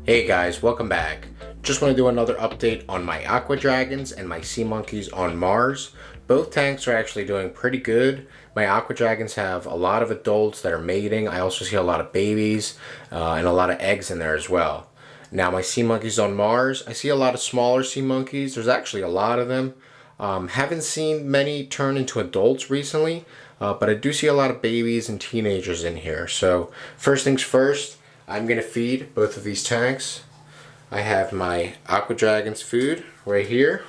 Hey guys, welcome back. Just want to do another update on my Aqua Dragons and my sea monkeys on Mars. Both tanks are actually doing pretty good. My Aqua Dragons have a lot of adults that are mating. I also see a lot of babies and a lot of eggs in there as well. Now my sea monkeys on Mars, I see a lot of smaller sea monkeys. There's actually a lot of them. Haven't seen many turn into adults recently, but I do see a lot of babies and teenagers in here. So first things first, I'm going to feed both of these tanks. I have my Aqua Dragons food right here.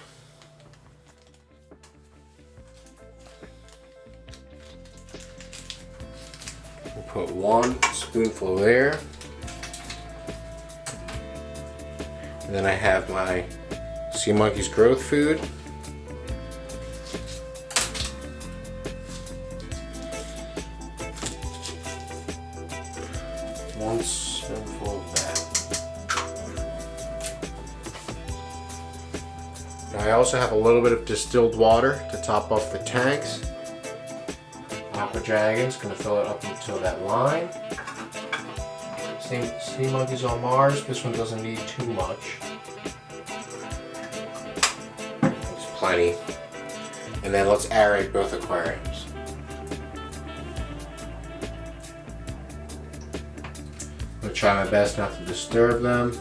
We'll put 1 spoonful there. And then I have my sea monkeys growth food. One spoonful of that. Now I also have a little bit of distilled water to top off the tanks. Aqua Dragons, gonna fill it up until that line. Same sea monkeys on Mars. This one doesn't need too much. There's plenty. And then let's aerate both aquariums. I'm gonna try my best not to disturb them.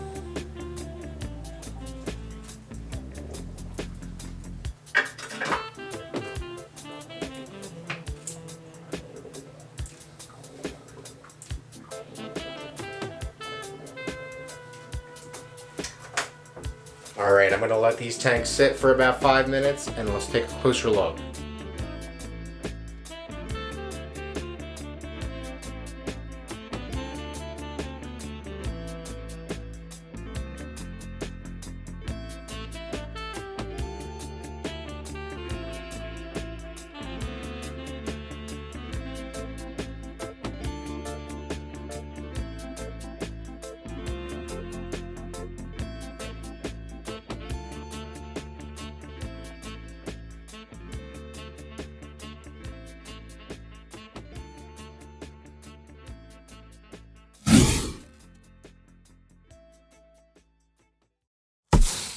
Alright, I'm going to let these tanks sit for about 5 minutes and let's take a closer look.